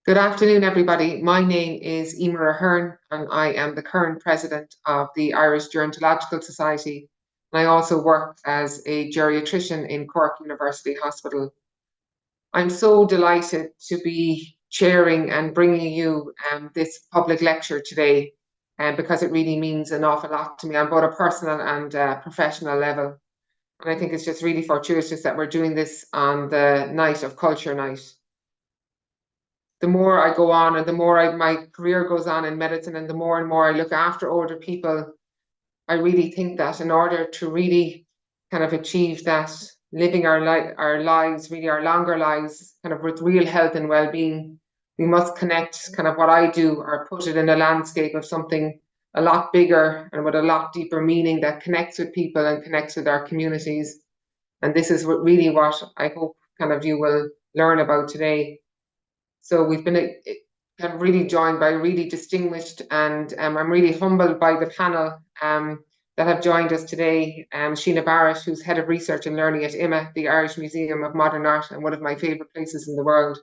Good afternoon, everybody. My name is Emer Ahern, and I am the current president of the Irish Gerontological Society. And I also work as a geriatrician in Cork University Hospital. I'm so delighted to be chairing and bringing you this public lecture today, because it really means an awful lot to me on both a personal and professional level. And I think it's just really fortuitous that we're doing this on the night of Culture Night. The more I go on and the more my career goes on in medicine and the more and more I look after older people, I really think that in order to really kind of achieve that, living our lives, really our longer lives, kind of with real health and well-being, we must connect kind of what I do or put it in a landscape of something a lot bigger and with a lot deeper meaning that connects with people and connects with our communities. And this is really what I hope kind of you will learn about today. So we've been kind of really joined by really distinguished, and I'm really humbled by the panel that have joined us today. Sheena Barrett, who's Head of Research and Learning at IMMA, the Irish Museum of Modern Art, and one of my favourite places in the world.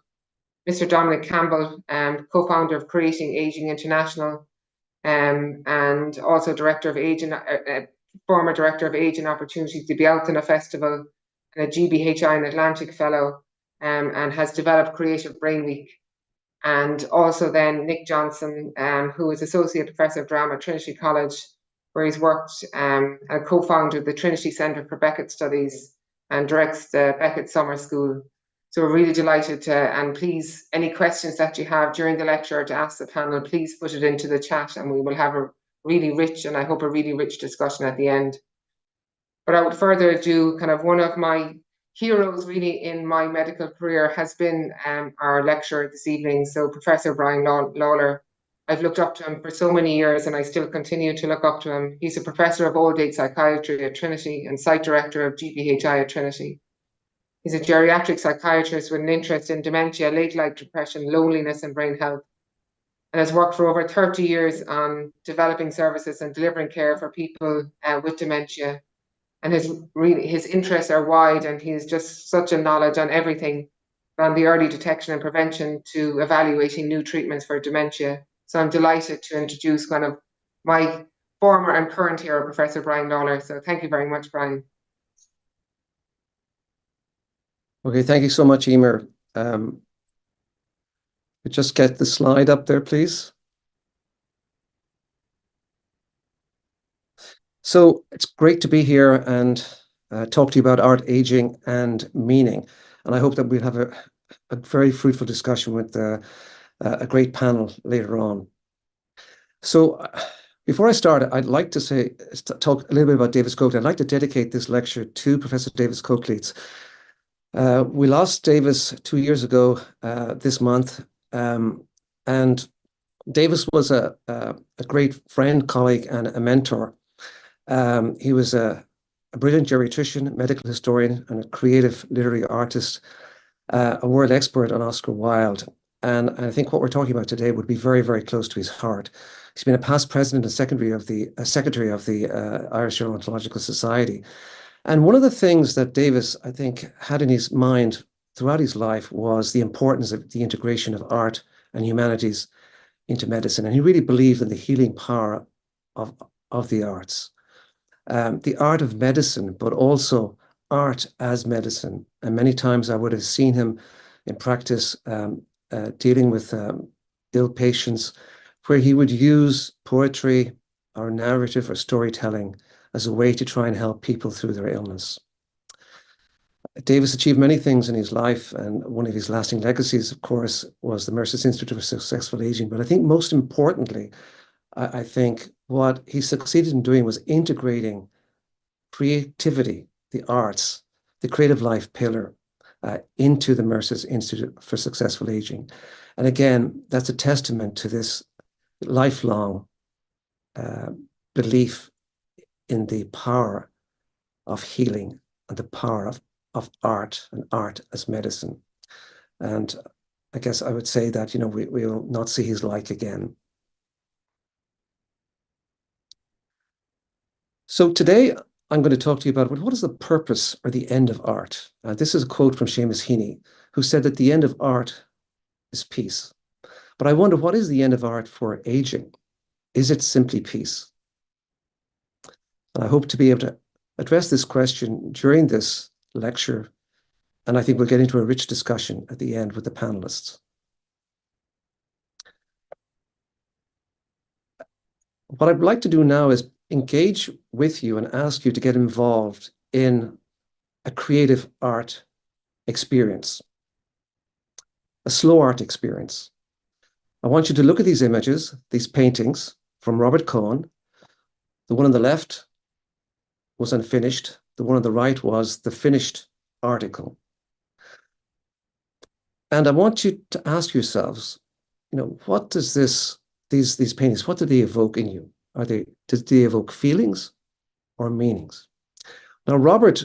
Mr. Dominic Campbell, co-founder of Creating Aging International, and also Director of Age and former Director of Age and Opportunities, the Bealtaine Festival, and a GBHI and Atlantic Fellow. And has developed Creative Brain Week. And also then Nick Johnson, who is Associate Professor of Drama at Trinity College, where he's worked and co-founded the Trinity Centre for Beckett Studies and directs the Beckett Summer School. So we're really delighted to, and please, any questions that you have during the lecture or to ask the panel, please put it into the chat and we will have a really rich, and I hope a really rich discussion at the end. But without further ado, kind of one of my heroes really in my medical career has been our lecturer this evening. So Professor Brian Lawlor. I've looked up to him for so many years and I still continue to look up to him. He's a professor of old age psychiatry at Trinity and Site Director of GBHI at Trinity. He's a geriatric psychiatrist with an interest in dementia, late life depression, loneliness and brain health, and has worked for over 30 years on developing services and delivering care for people with dementia. And his interests are wide, and he's just such a knowledge on everything from the early detection and prevention to evaluating new treatments for dementia. So I'm delighted to introduce one of my former and current hero, Professor Brian Lawlor. So thank you very much, Brian. Okay, thank you so much, Emer. Just get the slide up there, please. So it's great to be here and talk to you about art, aging, and meaning. And I hope that we'll have a very fruitful discussion with a great panel later on. So before I start, I'd like to talk a little bit about Davis Coakley. I'd like to dedicate this lecture to Professor Davis Coakley. We lost Davis 2 years ago this month, and Davis was a great friend, colleague, and a mentor. He was a brilliant geriatrician, medical historian, and a creative literary artist, a world expert on Oscar Wilde. And I think what we're talking about today would be very, very close to his heart. He's been a past president and secretary of the Irish Gerontological Society. And one of the things that Davis, I think, had in his mind throughout his life was the importance of the integration of art and humanities into medicine. And he really believed in the healing power of the arts. The art of medicine, but also art as medicine. And many times I would have seen him in practice dealing with ill patients, where he would use poetry or narrative or storytelling as a way to try and help people through their illness. Davis achieved many things in his life, and one of his lasting legacies, of course, was the Mercer's Institute for Successful Aging. But I think most importantly, I think what he succeeded in doing was integrating creativity, the arts, the creative life pillar into the Mercer's Institute for Successful Aging. And again, that's a testament to this lifelong belief in the power of healing and the power of art and art as medicine. And I guess I would say that, we will not see his like again. So today I'm going to talk to you about what is the purpose or the end of art. This is a quote from Seamus Heaney, who said that the end of art is peace. But I wonder, what is the end of art for aging? Is it simply peace? And I hope to be able to address this question during this lecture, and I think we'll get into a rich discussion at the end with the panelists. What I'd like to do now is engage with you and ask you to get involved in a creative art experience, a slow art experience. I want you to look at these images, these paintings from Robert Cohen. The one on the left was unfinished. The one on the right was the finished article. And I want you to ask yourselves, what does these paintings, what do they evoke in you? Do they evoke feelings or meanings? Now, Robert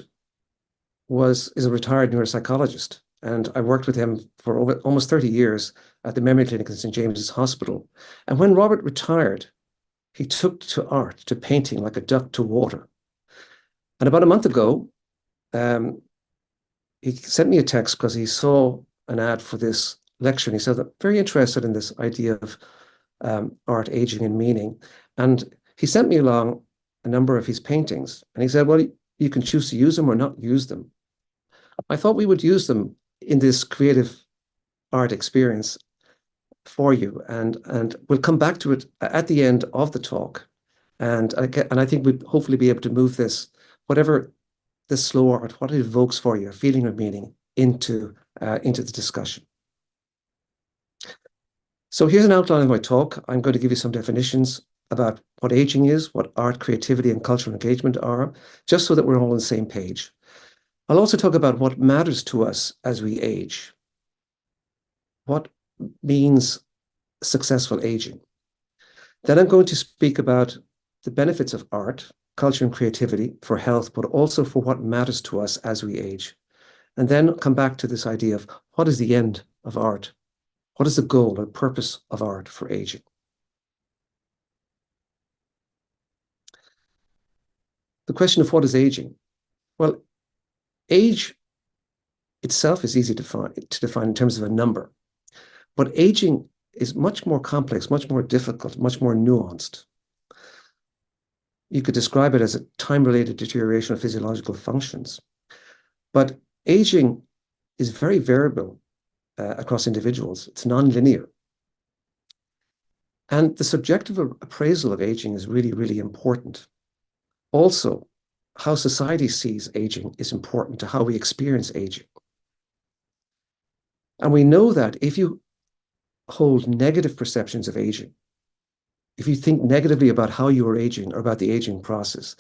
is a retired neuropsychologist, and I worked with him for almost 30 years at the Memory Clinic in St. James's Hospital. And when Robert retired, he took to art, to painting like a duck to water. And about a month ago, he sent me a text because he saw an ad for this lecture, and he said, I'm very interested in this idea of art, aging, and meaning. And he sent me along a number of his paintings, and he said, well, you can choose to use them or not use them. I thought we would use them in this creative art experience for you, and we'll come back to it at the end of the talk. And I think we'll hopefully be able to move this, whatever this slow art, what it evokes for you, a feeling or meaning, into the discussion. So here's an outline of my talk. I'm going to give you some definitions about what aging is, what art, creativity, and cultural engagement are, just so that we're all on the same page. I'll also talk about what matters to us as we age. What means successful aging? Then I'm going to speak about the benefits of art, culture, and creativity for health, but also for what matters to us as we age. And then come back to this idea of what is the end of art? What is the goal or purpose of art for aging? The question of what is aging? Well, age itself is easy to define in terms of a number, but aging is much more complex, much more difficult, much more nuanced. You could describe it as a time-related deterioration of physiological functions, but aging is very variable across individuals. It's non-linear. And the subjective appraisal of aging is really, really important. Also, how society sees aging is important to how we experience aging. And we know that if you hold negative perceptions of aging, if you think negatively about how you are aging or about the aging process,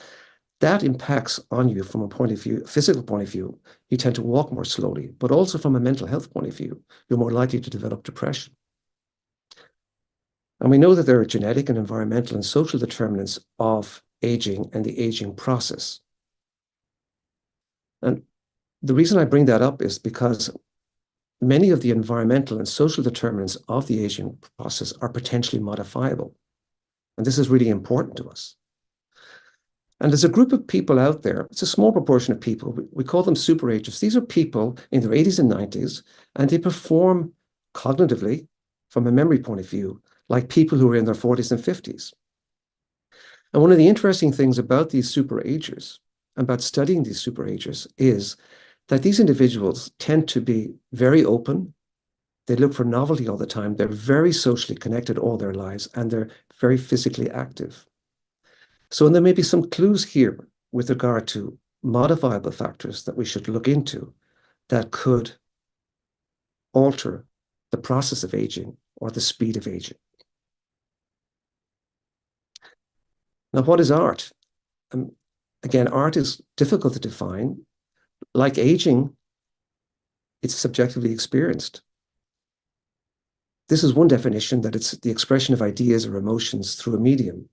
that impacts on you from a point of view, a physical point of view. You tend to walk more slowly, but also from a mental health point of view, you're more likely to develop depression. And we know that there are genetic and environmental and social determinants of aging and the aging process. And the reason I bring that up is because many of the environmental and social determinants of the aging process are potentially modifiable. And this is really important to us. And there's a group of people out there, it's a small proportion of people, we call them super agers. These are people in their 80s and 90s, and they perform cognitively, from a memory point of view, like people who are in their 40s and 50s. And one of the interesting things about these super agers, about studying these super agers, is that these individuals tend to be very open. They look for novelty all the time. They're very socially connected all their lives, and they're very physically active. So there may be some clues here with regard to modifiable factors that we should look into that could alter the process of aging or the speed of aging. Now, what is art? Again, art is difficult to define. Like aging, it's subjectively experienced. This is one definition, that it's the expression of ideas or emotions through a medium.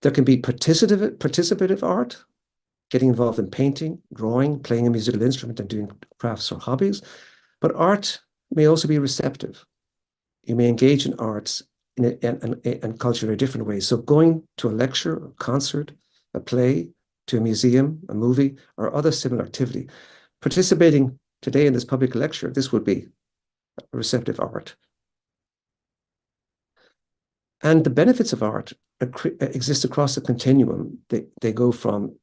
There can be participative art, getting involved in painting, drawing, playing a musical instrument, and doing crafts or hobbies. But art may also be receptive. You may engage in arts and culture in different ways. So going to a lecture, a concert, a play, to a museum, a movie, or other similar activity. Participating today in this public lecture, this would be receptive art. And the benefits of art exist across the continuum. They go from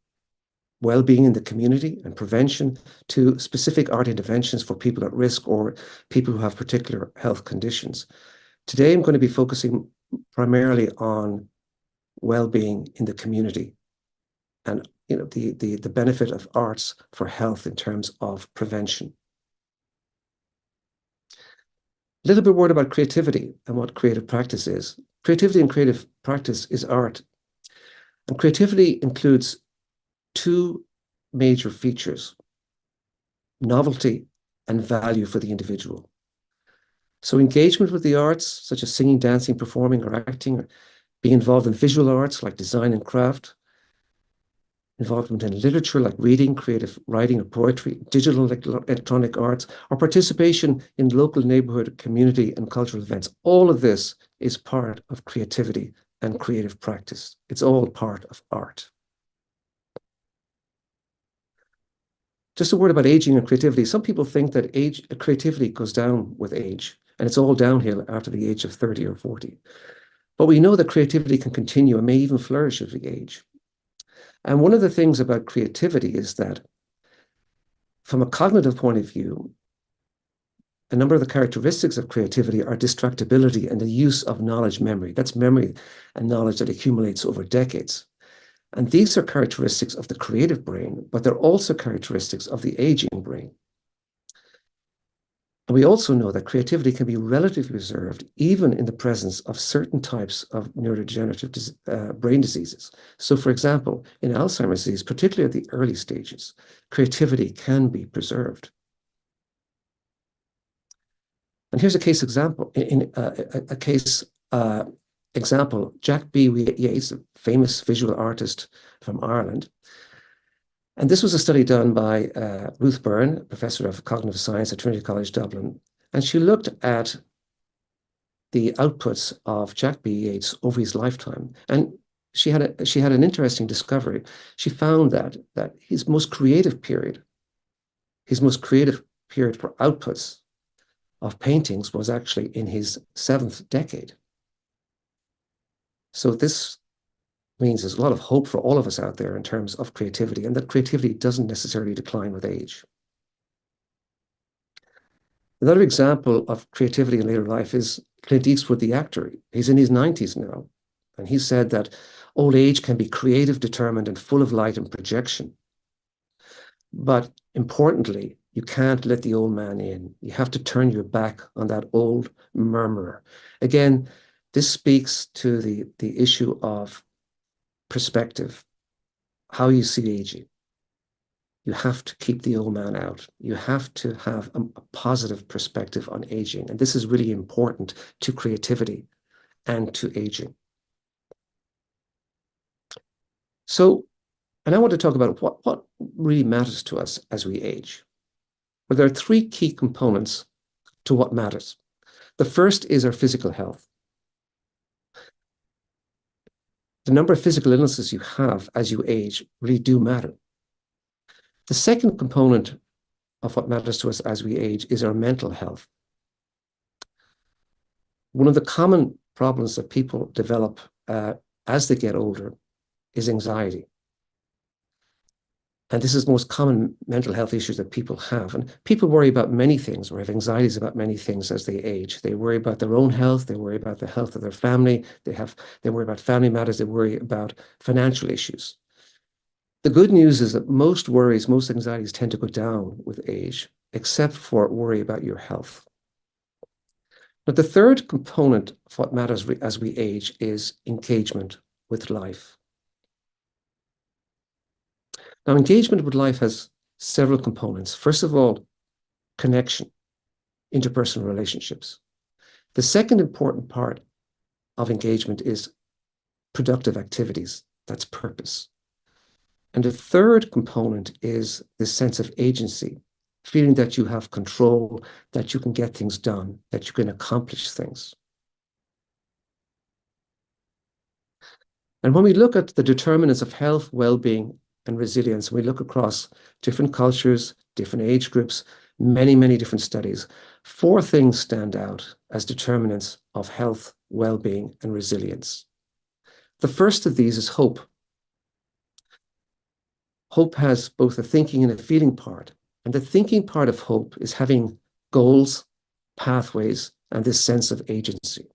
well-being in the community and prevention to specific art interventions for people at risk or people who have particular health conditions. Today, I'm going to be focusing primarily on well-being in the community and the benefit of arts for health in terms of prevention. A little bit word about creativity and what creative practice is. Creativity and creative practice is art. And creativity includes two major features: novelty and value for the individual. So engagement with the arts, such as singing, dancing, performing, or acting, or being involved in visual arts like design and craft, involvement in literature like reading, creative writing or poetry, digital electronic arts, or participation in local neighborhood, community, and cultural events. All of this is part of creativity and creative practice. It's all part of art. Just a word about aging and creativity. Some people think that creativity goes down with age, and it's all downhill after the age of 30 or 40. But we know that creativity can continue and may even flourish as we age. And one of the things about creativity is that from a cognitive point of view, a number of the characteristics of creativity are distractibility and the use of knowledge memory. That's memory and knowledge that accumulates over decades. And these are characteristics of the creative brain, but they're also characteristics of the aging brain. And we also know that creativity can be relatively preserved even in the presence of certain types of neurodegenerative brain diseases. So, for example, in Alzheimer's disease, particularly at the early stages, creativity can be preserved. And here's a case example. Example, Jack B. Yeats, a famous visual artist from Ireland. And this was a study done by Ruth Byrne, professor of cognitive science at Trinity College Dublin. And she looked at the outputs of Jack B. Yeats over his lifetime. And she had an interesting discovery. She found that his most creative period for outputs of paintings was actually in his 7th decade. So this means there's a lot of hope for all of us out there in terms of creativity, and that creativity doesn't necessarily decline with age. Another example of creativity in later life is Clint Eastwood, the actor. He's in his 90s now, and he said that old age can be creative, determined, and full of light and projection. But importantly, you can't let the old man in. You have to turn your back on that old murmurer. Again, this speaks to the issue of perspective, how you see aging. You have to keep the old man out. You have to have a positive perspective on aging. And this is really important to creativity and to aging. So, and I want to talk about what really matters to us as we age. Well, there are 3 key components to what matters. The first is our physical health. The number of physical illnesses you have as you age really do matter. The second component of what matters to us as we age is our mental health. One of the common problems that people develop as they get older is anxiety. And this is the most common mental health issues that people have. And people worry about many things, or have anxieties about many things as they age. They worry about their own health. They worry about the health of their family. They worry about family matters. They worry about financial issues. The good news is that most anxieties tend to go down with age, except for worry about your health. But the third component of what matters as we age is engagement with life. Now, engagement with life has several components. First of all, connection, interpersonal relationships. The second important part of engagement is productive activities. That's purpose. And the third component is this sense of agency, feeling that you have control, that you can get things done, that you can accomplish things. And when we look at the determinants of health, well-being, and resilience, we look across different cultures, different age groups, many, many different studies, 4 things stand out as determinants of health, well-being, and resilience. The first of these is hope. Hope has both a thinking and a feeling part. And the thinking part of hope is having goals, pathways, and this sense of agency.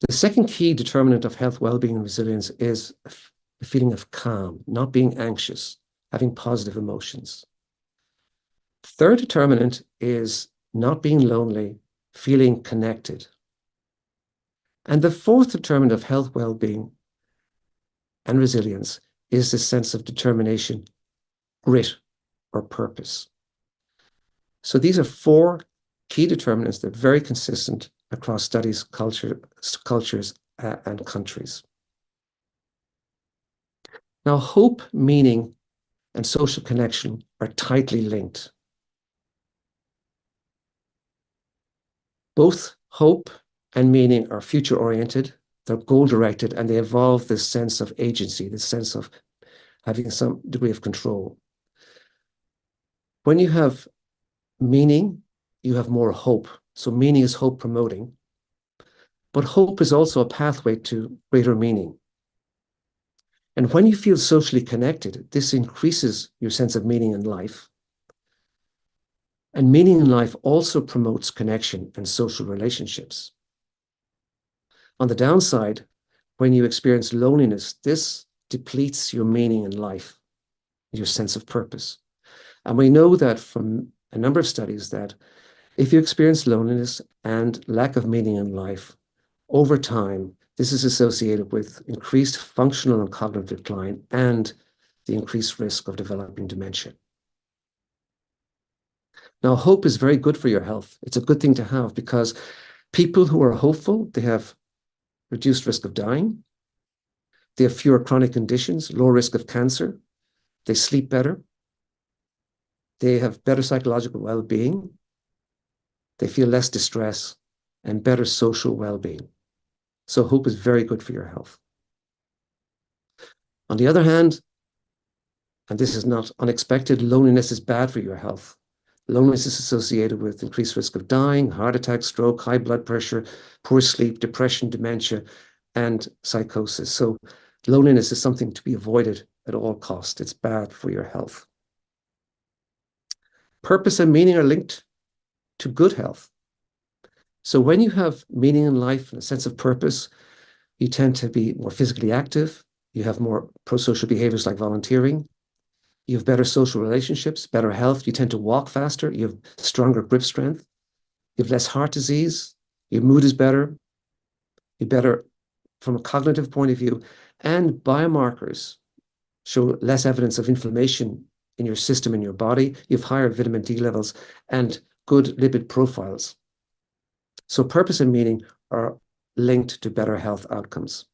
The second key determinant of health, well-being, and resilience is a feeling of calm, not being anxious, having positive emotions. Third determinant is not being lonely, feeling connected. And the fourth determinant of health, well-being, and resilience is the sense of determination, grit, or purpose. So these are 4 key determinants that are very consistent across studies, cultures, and countries. Now, hope, meaning, and social connection are tightly linked. Both hope and meaning are future-oriented, they're goal-directed, and they evolve this sense of agency, this sense of having some degree of control. When you have meaning, you have more hope. So meaning is hope promoting, but hope is also a pathway to greater meaning. And when you feel socially connected, this increases your sense of meaning in life. And meaning in life also promotes connection and social relationships. On the downside, when you experience loneliness, this depletes your meaning in life, your sense of purpose. And we know that from a number of studies that if you experience loneliness and lack of meaning in life, over time, this is associated with increased functional and cognitive decline and the increased risk of developing dementia. Now, hope is very good for your health. It's a good thing to have because people who are hopeful, they have reduced risk of dying. They have fewer chronic conditions, low risk of cancer. They sleep better. They have better psychological well-being. They feel less distress and better social well-being. So hope is very good for your health. On the other hand, and this is not unexpected, loneliness is bad for your health. Loneliness is associated with increased risk of dying, heart attack, stroke, high blood pressure, poor sleep, depression, dementia, and psychosis. So loneliness is something to be avoided at all costs. It's bad for your health. Purpose and meaning are linked to good health. So when you have meaning in life and a sense of purpose, you tend to be more physically active. You have more pro-social behaviors like volunteering. You have better social relationships, better health. You tend to walk faster. You have stronger grip strength. You have less heart disease. Your mood is better. You're better from a cognitive point of view. And biomarkers show less evidence of inflammation in your system, in your body. You have higher vitamin D levels and good lipid profiles. So purpose and meaning are linked to better health outcomes.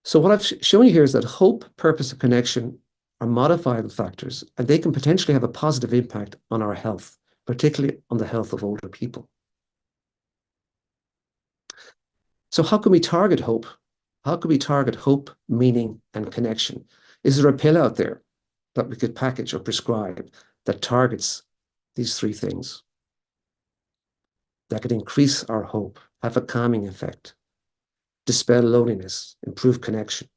So what I've shown you here is that hope, purpose, and connection are modifiable factors, and they can potentially have a positive impact on our health, particularly on the health of older people. So how can we target hope? How can we target hope, meaning, and connection? Is there a pill out there that we could package or prescribe that targets these 3 things? That could increase our hope, have a calming effect, dispel loneliness, improve connection.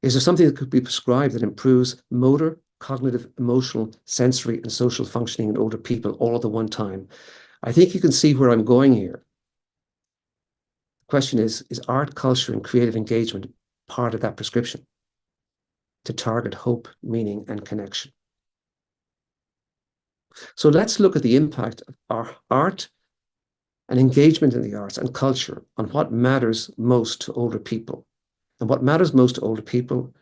Is there something that could be prescribed that improves motor, cognitive, emotional, sensory, and social functioning in older people all at the one time? I think you can see where I'm going here. The question is art, culture, and creative engagement part of that prescription to target hope, meaning, and connection? So let's look at the impact of our art and engagement in the arts and culture on what matters most to older people. And what matters most to older people,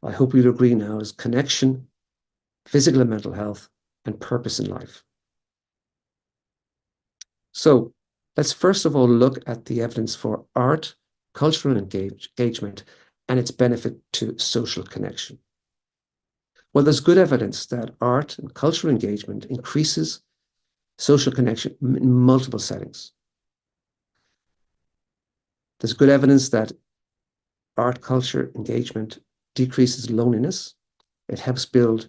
I hope you'll agree now, is connection, physical and mental health, and purpose in life. So let's first of all look at the evidence for art, cultural engagement, and its benefit to social connection. Well, there's good evidence that art and cultural engagement increases social connection in multiple settings. There's good evidence that art, culture, engagement decreases loneliness It helps build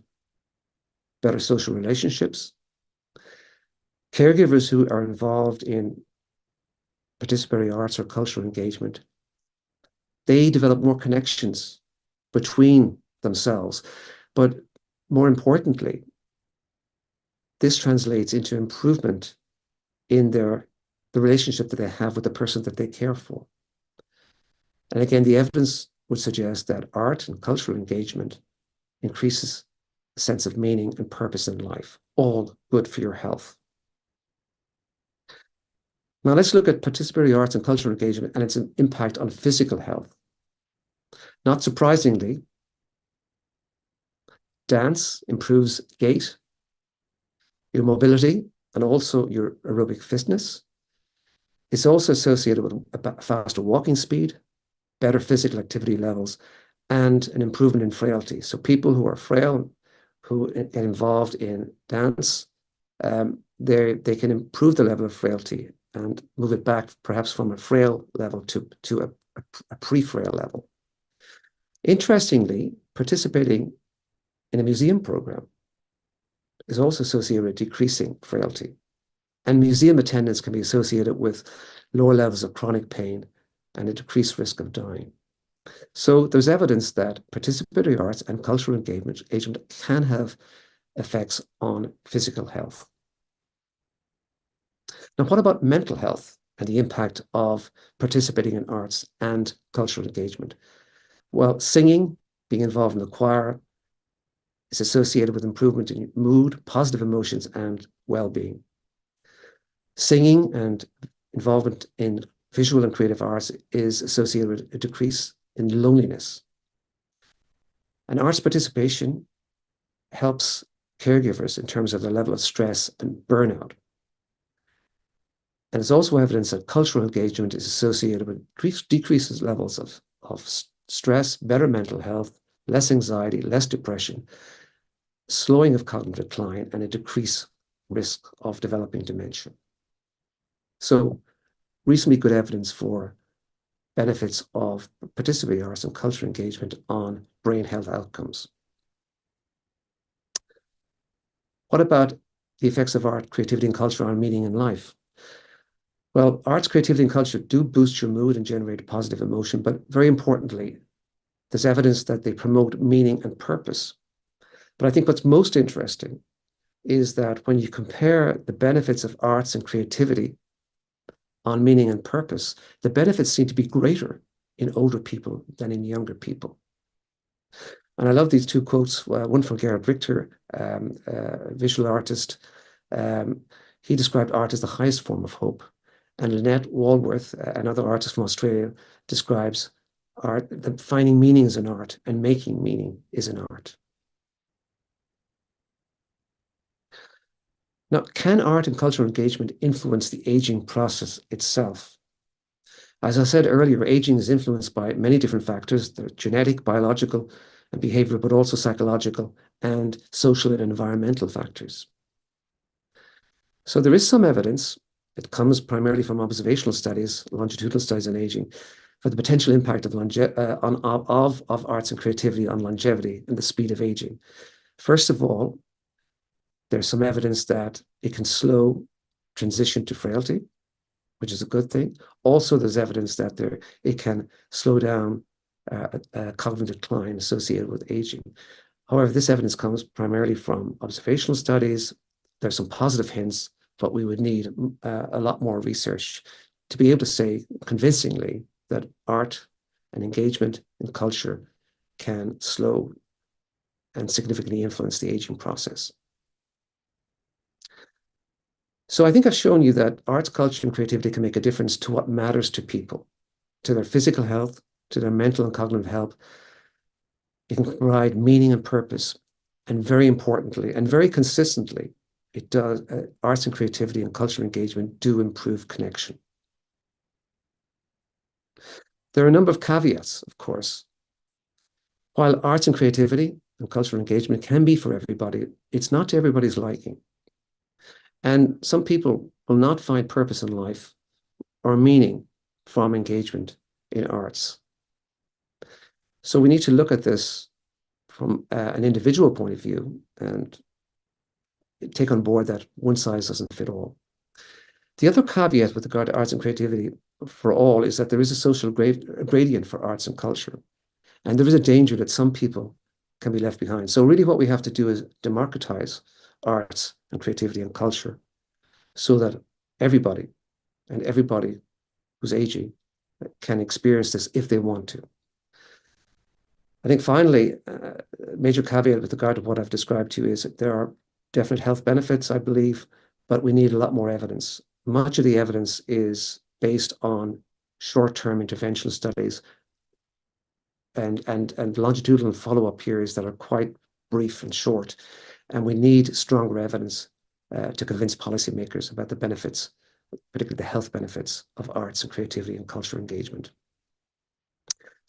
better social relationships. Caregivers who are involved in participatory arts or cultural engagement, they develop more connections between themselves. But more importantly, this translates into improvement in the relationship that they have with the person that they care for. And again, the evidence would suggest that art and cultural engagement increases a sense of meaning and purpose in life, all good for your health. Now let's look at participatory arts and cultural engagement and its impact on physical health. Not surprisingly, dance improves gait, your mobility, and also your aerobic fitness. It's also associated with a faster walking speed, better physical activity levels, and an improvement in frailty. So people who are frail, who get involved in dance, they can improve the level of frailty and move it back perhaps from a frail level to a pre-frail level. Interestingly, participating in a museum program is also associated with decreasing frailty. And museum attendance can be associated with lower levels of chronic pain and a decreased risk of dying. So there's evidence that participatory arts and cultural engagement can have effects on physical health. Now, what about mental health and the impact of participating in arts and cultural engagement? Well, singing, being involved in the choir, is associated with improvement in mood, positive emotions, and well-being. Singing and involvement in visual and creative arts is associated with a decrease in loneliness. And arts participation helps caregivers in terms of the level of stress and burnout. And there's also evidence that cultural engagement is associated with decreases levels of stress, better mental health, less anxiety, less depression, slowing of cognitive decline, and a decreased risk of developing dementia. So reasonably good evidence for benefits of participatory arts and cultural engagement on brain health outcomes. What about the effects of art, creativity, and culture on meaning in life? Well, arts, creativity, and culture do boost your mood and generate positive emotion, but very importantly, there's evidence that they promote meaning and purpose. But I think what's most interesting is that when you compare the benefits of arts and creativity on meaning and purpose, the benefits seem to be greater in older people than in younger people. And I love these two quotes, one from Gerhard Richter, a visual artist. He described art as the highest form of hope. And Lynette Walworth, another artist from Australia, describes art, that finding meaning is an art and making meaning is an art. Now, can art and cultural engagement influence the aging process itself? As I said earlier, aging is influenced by many different factors. They're genetic, biological, and behavioral, but also psychological and social and environmental factors. So there is some evidence, it comes primarily from observational studies, longitudinal studies on aging, for the potential impact of arts and creativity on longevity and the speed of aging. First of all, there's some evidence that it can slow transition to frailty, which is a good thing. Also, there's evidence that it can slow down cognitive decline associated with aging. However, this evidence comes primarily from observational studies. There's some positive hints, but we would need a lot more research to be able to say convincingly that art and engagement in culture can slow and significantly influence the aging process. So I think I've shown you that arts, culture, and creativity can make a difference to what matters to people, to their physical health, to their mental and cognitive health. It can provide meaning and purpose. And very importantly, and very consistently, it does, arts and creativity and cultural engagement do improve connection. There are a number of caveats, of course. While arts and creativity and cultural engagement can be for everybody, it's not to everybody's liking. And some people will not find purpose in life or meaning from engagement in arts. So we need to look at this from an individual point of view and take on board that one size doesn't fit all. The other caveat with regard to arts and creativity for all is that there is a social gradient for arts and culture. And there is a danger that some people can be left behind. So really what we have to do is democratize arts and creativity and culture so that everybody who's aging can experience this if they want to. I think finally, a major caveat with regard to what I've described to you is that there are definite health benefits, I believe, but we need a lot more evidence. Much of the evidence is based on short-term interventional studies and longitudinal follow-up periods that are quite brief and short. And we need stronger evidence to convince policymakers about the benefits, particularly the health benefits of arts and creativity and cultural engagement.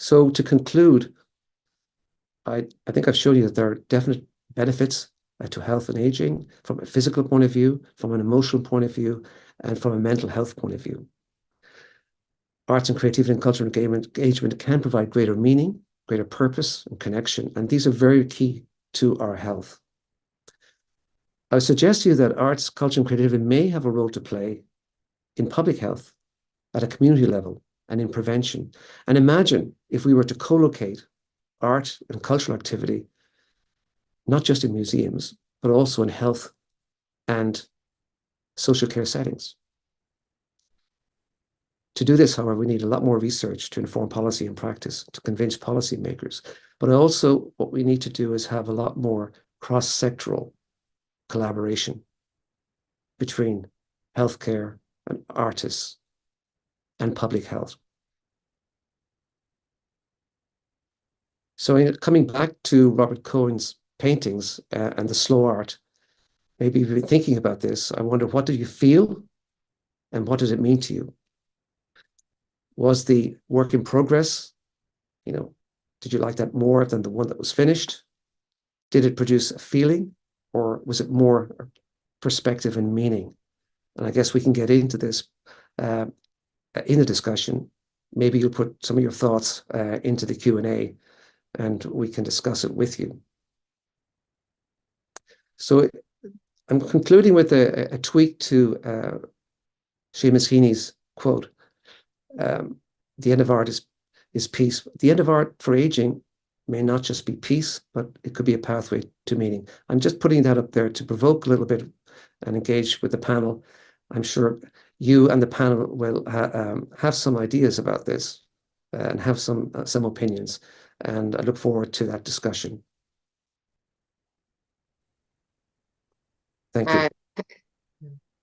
So to conclude, I think I've shown you that there are definite benefits to health and aging from a physical point of view, from an emotional point of view, and from a mental health point of view. Arts and creativity and cultural engagement can provide greater meaning, greater purpose and connection, and these are very key to our health. I suggest to you that arts, culture, and creativity may have a role to play in public health at a community level and in prevention. And imagine if we were to co-locate art and cultural activity, not just in museums, but also in health and social care settings. To do this, however, we need a lot more research to inform policy and practice, to convince policymakers. But also what we need to do is have a lot more cross-sectoral collaboration between healthcare and artists and public health. So coming back to Robert Cohen's paintings and the slow art, maybe you've been thinking about this. I wonder, what do you feel and what does it mean to you? Was the work in progress, did you like that more than the one that was finished? Did it produce a feeling, or was it more perspective and meaning? And I guess we can get into this in the discussion. Maybe you'll put some of your thoughts into the Q&A and we can discuss it with you. So I'm concluding with a tweak to Seamus Heaney's quote. The end of art is peace. The end of art for aging may not just be peace, but it could be a pathway to meaning. I'm just putting that up there to provoke a little bit and engage with the panel. I'm sure you and the panel will have some ideas about this and have some opinions. And I look forward to that discussion. Thank you.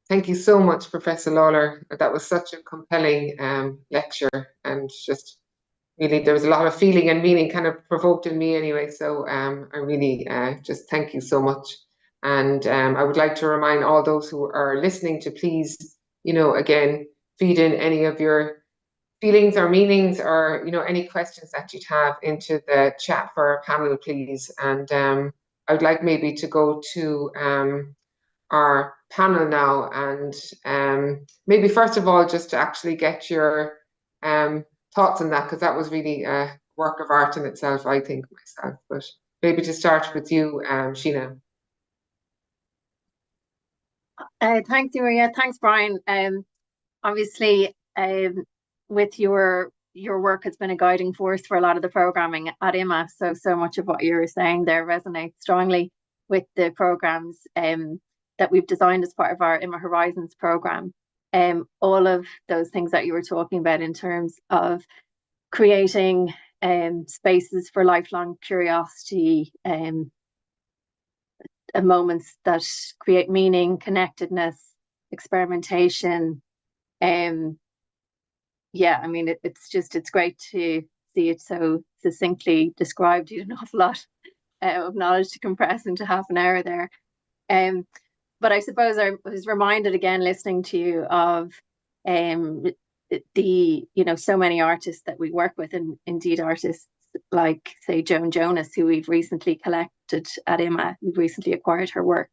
Thank you so much, Professor Lawlor. That was such a compelling lecture, and just really there was a lot of feeling and meaning kind of provoked in me anyway. So I really just thank you so much. And I would like to remind all those who are listening to please, again, feed in any of your feelings or meanings or, any questions that you'd have into the chat for our panel, please. And I would like maybe to go to our panel now, and maybe first of all just to actually get your thoughts on that, because that was really a work of art in itself, I think myself. But maybe to start with you, Sheena. Thanks, Maria. Thanks, Brian. Obviously, with your work has been a guiding force for a lot of the programming at IMMA. So much of what you were saying there resonates strongly with the programs that we've designed as part of our IMMA Horizons program. All of those things that you were talking about in terms of creating spaces for lifelong curiosity, moments that create meaning, connectedness, experimentation. Yeah, I mean, it's great to see it so succinctly described. You had an awful lot of knowledge to compress into half an hour there. But I suppose I was reminded again listening to you of the so many artists that we work with, and indeed artists like, say, Joan Jonas, who we've recently collected at IMMA. We've recently acquired her work.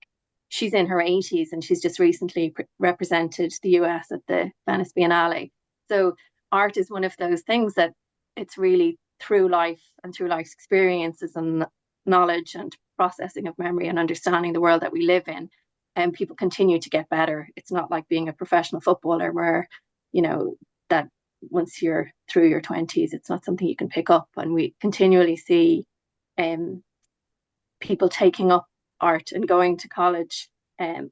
She's in her 80s and she's just recently represented the US at the Venice Biennale. So art is one of those things that it's really through life and through life's experiences and knowledge and processing of memory and understanding the world that we live in, and people continue to get better. It's not like being a professional footballer where, you know, that once you're through your 20s, it's not something you can pick up. And we continually see people taking up art and going to college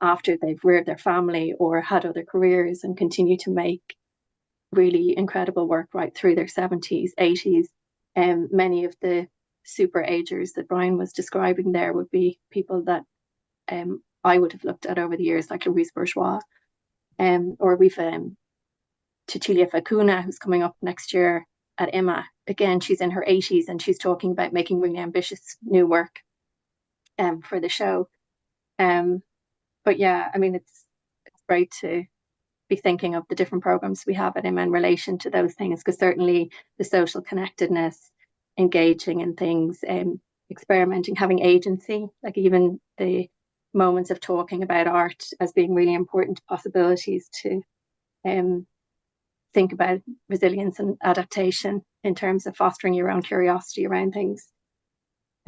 after they've reared their family or had other careers, and continue to make really incredible work right through their 70s, 80s. Many of the super agers that Brian was describing there would be people that I would have looked at over the years, like Louise Bourgeois, or we've Cecilia Facuna, who's coming up next year at IMMA. Again, she's in her 80s and she's talking about making really ambitious new work for the show. But yeah, I mean, it's great to be thinking of the different programs we have at IMMA in relation to those things, because certainly the social connectedness, engaging in things, experimenting, having agency, like even the moments of talking about art as being really important possibilities to think about resilience and adaptation in terms of fostering your own curiosity around things.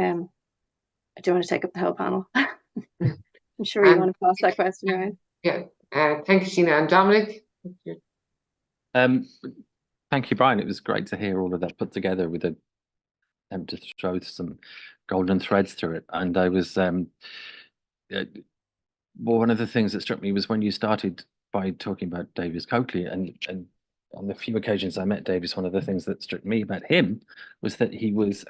I don't want to take up the whole panel. I'm sure you want to pass that question around. Yeah, thank you, Sheena. And Dominic? Thank you, Brian. It was great to hear all of that put together with a to throw some golden threads through it. And I was well, one of the things that struck me was when you started by talking about Davis Coakley, and on the few occasions I met Davis, one of the things that struck me about him was that he was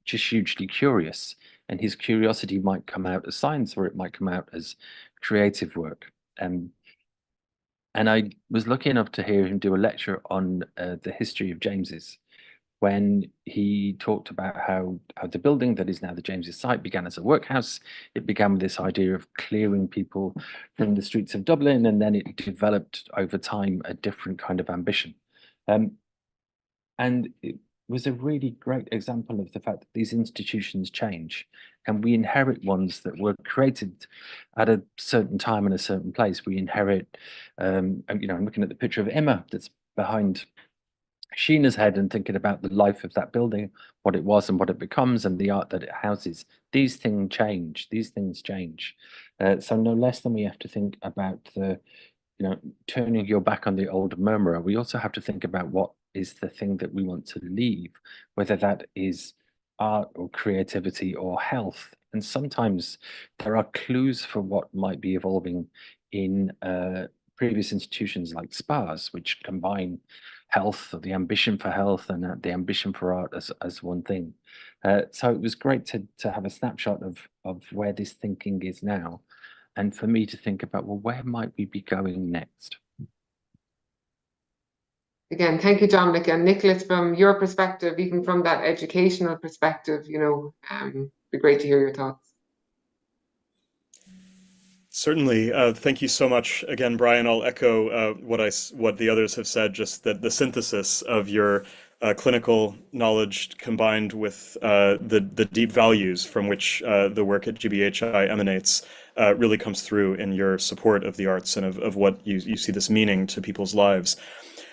just hugely curious, and his curiosity might come out as science or it might come out as creative work. And I was lucky enough to hear him do a lecture on the history of James's, when he talked about how the building that is now the James's site began as a workhouse. It began with this idea of clearing people from the streets of Dublin, and then it developed over time a different kind of ambition. And it was a really great example of the fact that these institutions change, and we inherit ones that were created at a certain time in a certain place. We inherit, you know, I'm looking at the picture of IMMA that's behind Sheena's head and thinking about the life of that building, what it was and what it becomes, and the art that it houses. These things change. These things change. So no less than we have to think about the, you know, turning your back on the old murmurer. We also have to think about what is the thing that we want to leave, whether that is art or creativity or health. And sometimes there are clues for what might be evolving in previous institutions like spas, which combine health, or the ambition for health, and the ambition for art as one thing. So it was great to have a snapshot of where this thinking is now, and for me to think about, well, where might we be going next? Again, thank you, Dominic. And Nicholas, from your perspective, even from that educational perspective, you know, it'd be great to hear your thoughts. Certainly. Thank you so much again, Brian. I'll echo what the others have said, just that the synthesis of your clinical knowledge combined with the deep values from which the work at GBHI emanates really comes through in your support of the arts and of what you see this meaning to people's lives.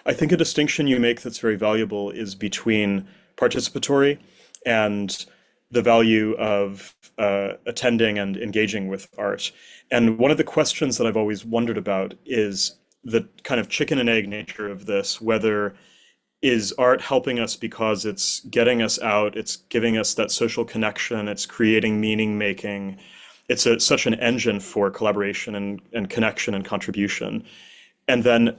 I think a distinction you make that's very valuable is between participatory and the value of attending and engaging with art. And one of the questions that I've always wondered about is the kind of chicken and egg nature of this, whether is art helping us because it's getting us out, it's giving us that social connection, it's creating meaning making, it's such an engine for collaboration and connection and contribution. And then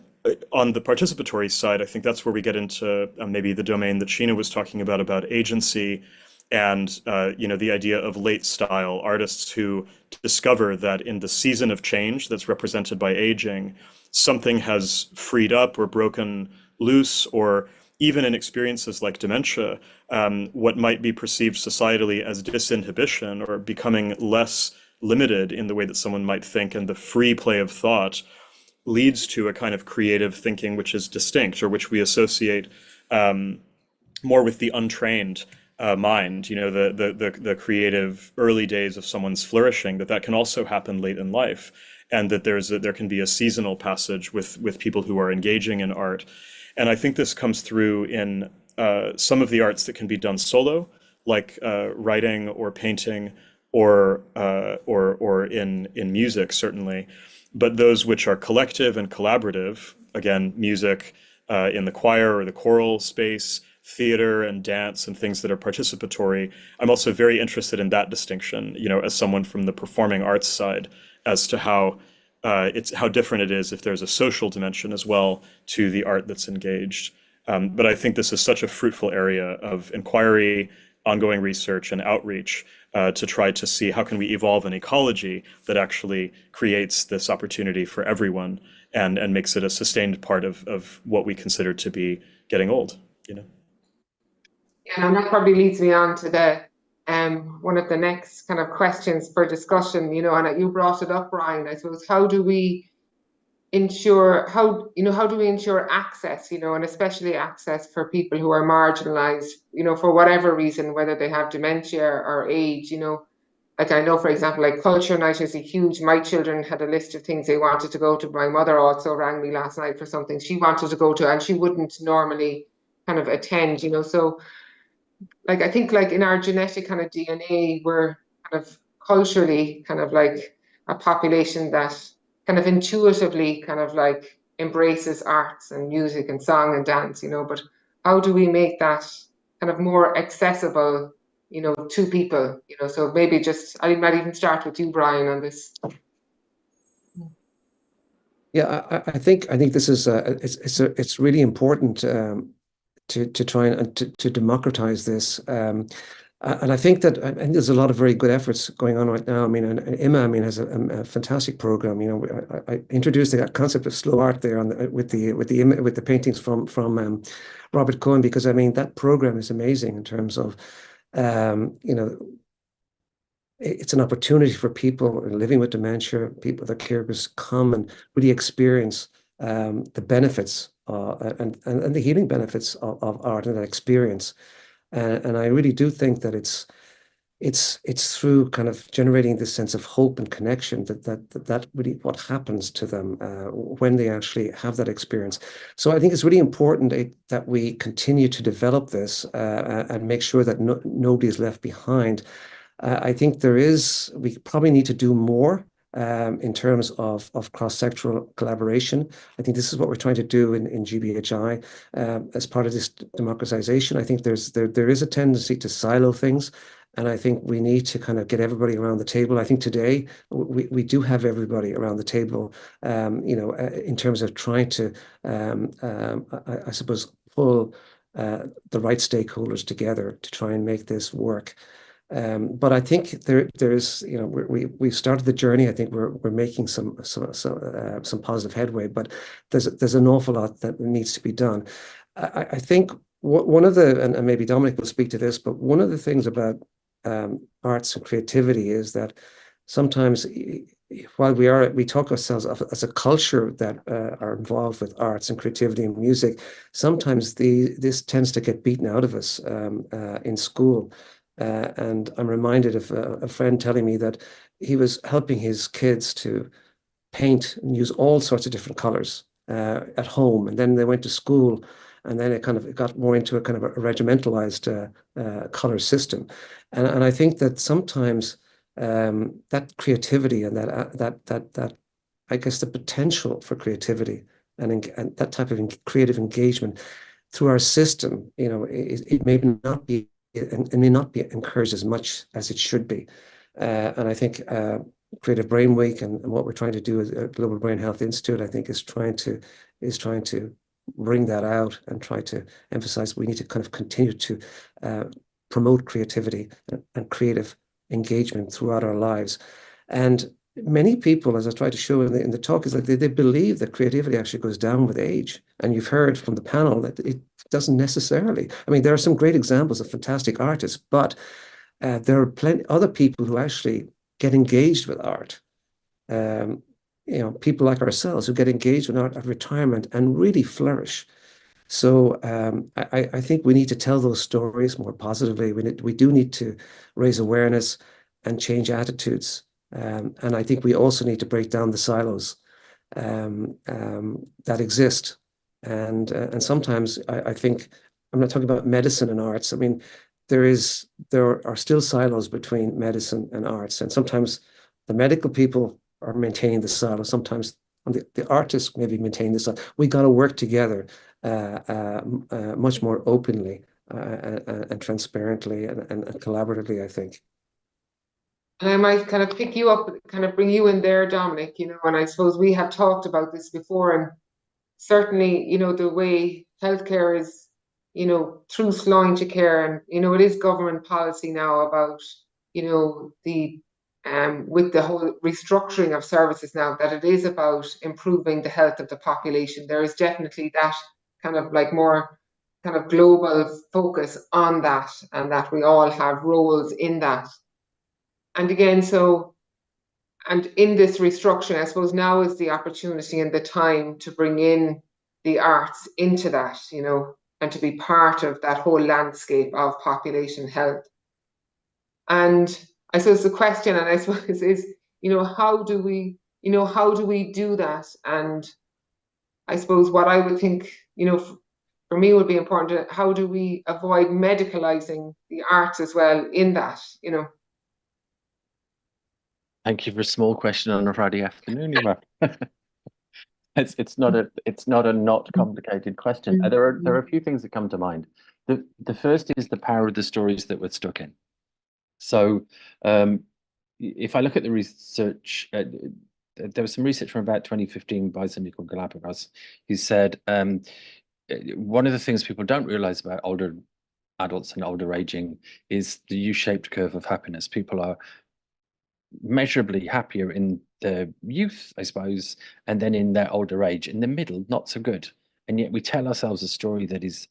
on the participatory side, I think that's where we get into maybe the domain that Sheena was talking about agency, and you know, the idea of late style artists who discover that in the season of change that's represented by aging, something has freed up or broken loose, or even in experiences like dementia, what might be perceived societally as disinhibition or becoming less limited in the way that someone might think, and the free play of thought leads to a kind of creative thinking which is distinct, or which we associate more with the untrained mind, you know, the creative early days of someone's flourishing, that can also happen late in life, and that there can be a seasonal passage with people who are engaging in art. And I think this comes through in some of the arts that can be done solo, like writing or painting or in music, certainly, but those which are collective and collaborative, again, music in the choir or the choral space, theater and dance and things that are participatory. I'm also very interested in that distinction, as someone from the performing arts side, as to how how different it is if there's a social dimension as well to the art that's engaged. But I think this is such a fruitful area of inquiry, ongoing research, and outreach to try to see how can we evolve an ecology that actually creates this opportunity for everyone and makes it a sustained part of what we consider to be getting old. And that probably leads me on to the one of the next kind of questions for discussion, and you brought it up, Brian. I suppose, how do we ensure access, and especially access for people who are marginalized, for whatever reason, whether they have dementia or age, like I know, for example, like culture night is a huge, my children had a list of things they wanted to go to. My mother also rang me last night for something she wanted to go to and she wouldn't normally kind of attend, so like I think like in our genetic kind of DNA, we're kind of culturally kind of like a population that kind of intuitively kind of like embraces arts and music and song and dance, but how do we make that kind of more accessible, to people, so maybe just, I might even start with you, Brian, on this. Yeah, I think this is it's really important to try and to democratize this. And I think there's a lot of very good efforts going on right now. I mean, and IMMA, has a fantastic program. I introduced the concept of slow art there with the paintings from Robert Cohen, because that program is amazing in terms of it's an opportunity for people living with dementia, people, their caregivers, come and really experience the benefits and the healing benefits of art and that experience. And I really do think that it's through kind of generating this sense of hope and connection that really what happens to them when they actually have that experience. So I think it's really important that we continue to develop this and make sure that nobody is left behind. I think we probably need to do more in terms of cross-sectoral collaboration. I think this is what we're trying to do in GBHI as part of this democratization. I think there is a tendency to silo things, and I think we need to kind of get everybody around the table. I think today we do have everybody around the table, in terms of trying to, I suppose, pull the right stakeholders together to try and make this work. But I think there is, we've started the journey. I think we're making some positive headway, but there's an awful lot that needs to be done. I think one of the, and maybe Dominic will speak to this, but one of the things about arts and creativity is that sometimes, while we talk ourselves as a culture that are involved with arts and creativity and music, sometimes this tends to get beaten out of us in school. And I'm reminded of a friend telling me that he was helping his kids to paint and use all sorts of different colors at home, and then they went to school, and then it got more into a kind of a regimentalized color system. And I think that sometimes that creativity and that I guess the potential for creativity and that type of creative engagement through our system, it may not be. And may not be encouraged as much as it should be. And I think Creative Brain Week and what we're trying to do at Global Brain Health Institute, I think, is trying to bring that out and try to emphasize we need to kind of continue to promote creativity and creative engagement throughout our lives. And many people, as I tried to show in the talk, is that they believe that creativity actually goes down with age. And you've heard from the panel that it doesn't necessarily. I mean, there are some great examples of fantastic artists, but there are plenty other people who actually get engaged with art. People like ourselves who get engaged with art at retirement and really flourish. So I think we need to tell those stories more positively. We do need to raise awareness and change attitudes. And I think we also need to break down the silos that exist. And sometimes I think, I'm not talking about medicine and arts. I mean, there are still silos between medicine and arts, and sometimes the medical people are maintaining the silo, sometimes the artists maybe maintain the silo. We got to work together much more openly and transparently and collaboratively, I think. And I might kind of pick you up, kind of bring you in there, Dominic, and I suppose we have talked about this before, and certainly, the way healthcare is, through Sláinte care, and, it is government policy now about, the with the whole restructuring of services now, that it is about improving the health of the population. There is definitely that kind of like more kind of global focus on that, and that we all have roles in that. And again, and in this restructuring, I suppose now is the opportunity and the time to bring in the arts into that, and to be part of that whole landscape of population health. And I suppose the question, and I suppose is, how do we do that? And I suppose what I would think, for me would be important, how do we avoid medicalizing the arts as well in that, Thank you for a small question on a Friday afternoon, Emma. It's not a not complicated question. There are a few things that come to mind. The first is the power of the stories that we're stuck in. So if I look at the research, there was some research from about 2015 by somebody called Galapagos, who said one of the things people don't realize about older adults and older aging is the U-shaped curve of happiness. People are measurably happier in their youth, I suppose, and then in their older age. In the middle, not so good. And yet we tell ourselves a story that is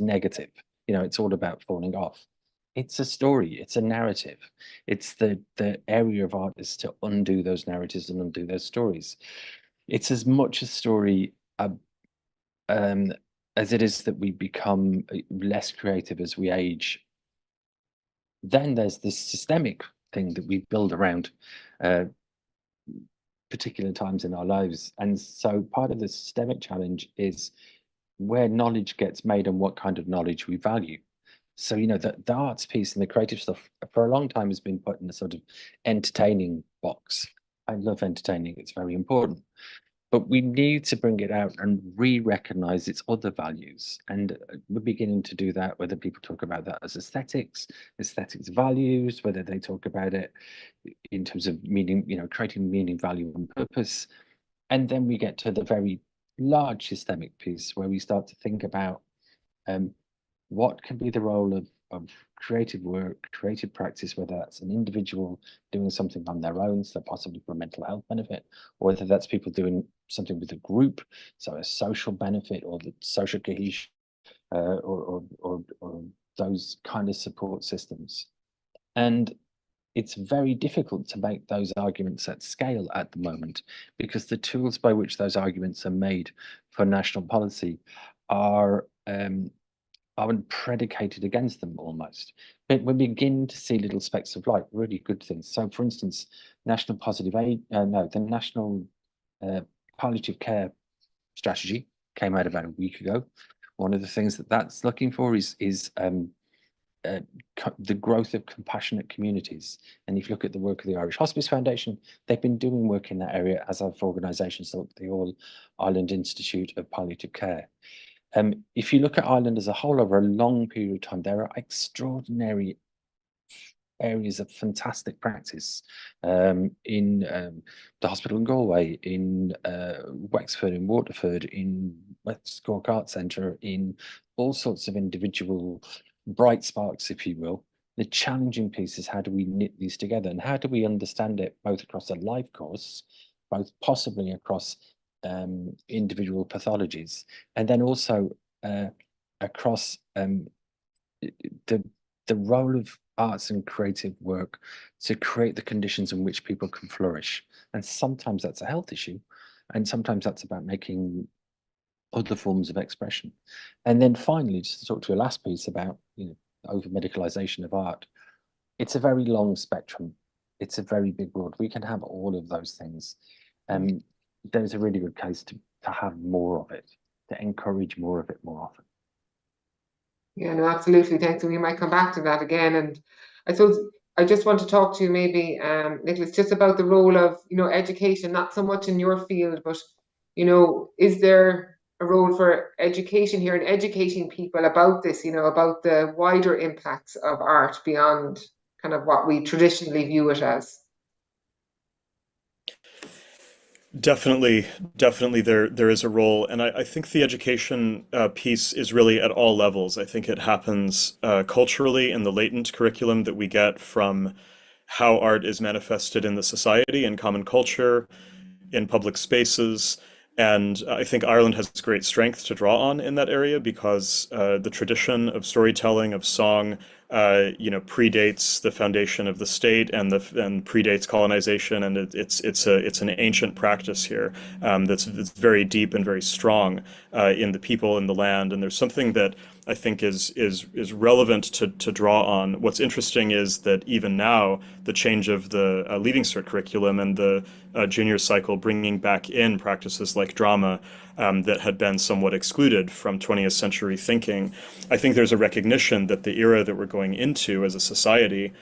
negative. It's all about falling off. It's a story, it's a narrative. It's the area of art is to undo those narratives and undo those stories. It's as much a story as it is that we become less creative as we age. Then there's this systemic thing that we build around particular times in our lives. And so part of the systemic challenge is where knowledge gets made and what kind of knowledge we value. So, the arts piece and the creative stuff for a long time has been put in a sort of entertaining box. I love entertaining, it's very important. But we need to bring it out and re-recognize its other values. And we're beginning to do that, whether people talk about that as aesthetics values, whether they talk about it in terms of meaning, creating meaning, value, and purpose. And then we get to the very large systemic piece where we start to think about what can be the role of creative work, creative practice, whether that's an individual doing something on their own, so possibly for a mental health benefit, or whether that's people doing something with a group, so a social benefit or the social cohesion, or those kind of support systems. And it's very difficult to make those arguments at scale at the moment, because the tools by which those arguments are made for national policy are predicated against them almost. But we begin to see little specks of light, really good things. So, for instance, the National Palliative Care Strategy came out about a week ago. One of the things that's looking for is the growth of compassionate communities. And if you look at the work of the Irish Hospice Foundation, they've been doing work in that area, as have organisations like the All Ireland Institute of Palliative Care. If you look at Ireland as a whole over a long period of time, there are extraordinary areas of fantastic practice in the hospital in Galway, in Wexford, in Waterford, in West Cork Arts Centre, in all sorts of individual bright sparks, if you will. The challenging piece is, how do we knit these together, and how do we understand it both across a life course, both possibly across individual pathologies, and then also across the role of arts and creative work to create the conditions in which people can flourish. And sometimes that's a health issue, and sometimes that's about making other forms of expression. And then finally, just to talk to your last piece about over medicalization of art, it's a very long spectrum. It's a very big world. We can have all of those things. There's a really good case to have more of it, to encourage more of it more often. Yeah, no, absolutely. Thanks. And we might come back to that again. And I suppose I just want to talk to you maybe, Nicholas, just about the role of, education, not so much in your field, but, is there a role for education here and educating people about this, about the wider impacts of art beyond kind of what we traditionally view it as? Definitely, definitely there is a role, and I think the education piece is really at all levels. I think it happens culturally in the latent curriculum that we get from how art is manifested in the society and common culture, in public spaces. And I think Ireland has great strength to draw on in that area because the tradition of storytelling, of song, predates the foundation of the state and predates colonization, and it's an ancient practice here that's very deep and very strong in the people in the land. And there's something that I think is relevant to draw on. What's interesting is that even now, the change of the Leaving Cert curriculum and the junior cycle bringing back in practices like drama that had been somewhat excluded from 20th century thinking. I think there's a recognition that the era that we're going into as a society,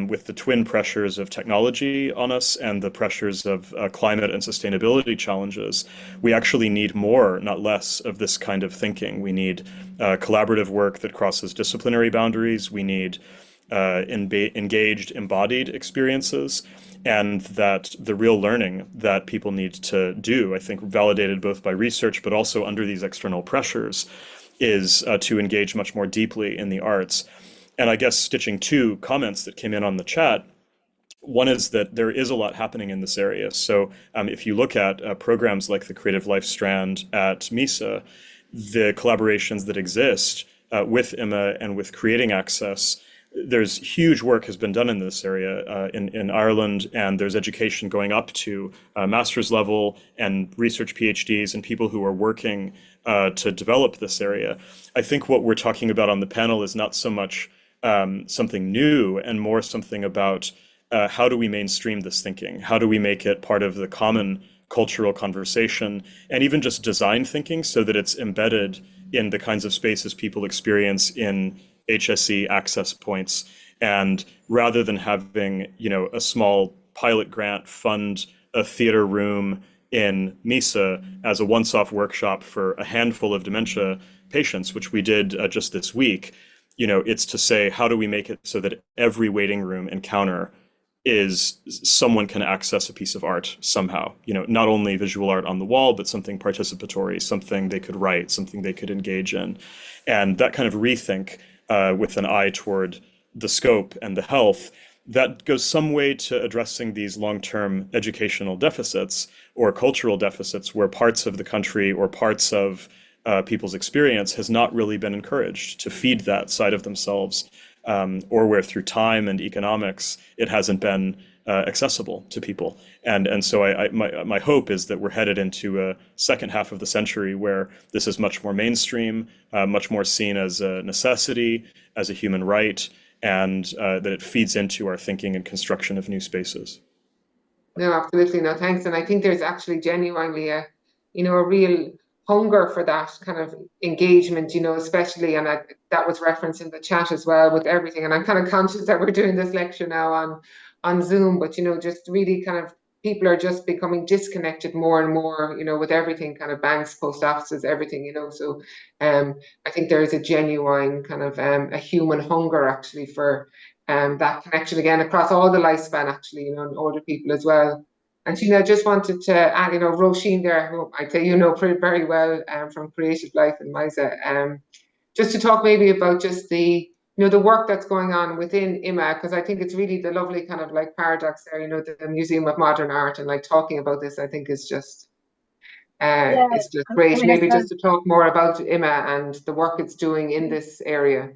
with the twin pressures of technology on us and the pressures of climate and sustainability challenges, we actually need more, not less, of this kind of thinking. We need collaborative work that crosses disciplinary boundaries. We need engaged, embodied experiences, and that the real learning that people need to do, I think validated both by research, but also under these external pressures, is to engage much more deeply in the arts. And I guess stitching two comments that came in on the chat, one is that there is a lot happening in this area. So if you look at programs like the Creative Life Strand at MISA, the collaborations that exist with IMMA and with Creating Access, there's huge work has been done in this area in Ireland, and there's education going up to master's level and research PhDs and people who are working to develop this area. I think what we're talking about on the panel is not so much something new and more something about how do we mainstream this thinking? How do we make it part of the common cultural conversation and even just design thinking so that it's embedded in the kinds of spaces people experience in HSE access points, and rather than having a small pilot grant fund a theater room in MISA as a once-off workshop for a handful of dementia patients, which we did just this week, it's to say, how do we make it so that every waiting room encounter is someone can access a piece of art somehow, not only visual art on the wall, but something participatory, something they could write, something they could engage in. And that kind of rethink with an eye toward the scope and the health, that goes some way to addressing these long-term educational deficits or cultural deficits where parts of the country or parts of people's experience has not really been encouraged to feed that side of themselves, or where through time and economics it hasn't been accessible to people. And so my hope is that we're headed into a second half of the century where this is much more mainstream, much more seen as a necessity, as a human right, and that it feeds into our thinking and construction of new spaces. No, absolutely. No, thanks. And I think there's actually genuinely a real hunger for that kind of engagement, especially, and that was referenced in the chat as well with everything. And I'm kind of conscious that we're doing this lecture now on Zoom, but, just really kind of people are just becoming disconnected more and more, with everything, kind of banks, post offices, everything, So I think there is a genuine kind of a human hunger actually for that connection again across all the lifespan, actually, and older people as well. And I just wanted to add, Roisin there, who I'd say very well from Creative Life in MISA, just to talk maybe about just the the work that's going on within IMMA, because I think it's really the lovely kind of like paradox there, the Museum of Modern Art, and like talking about this, I think is just it's just great. Maybe just to talk more about IMMA and the work it's doing in this area.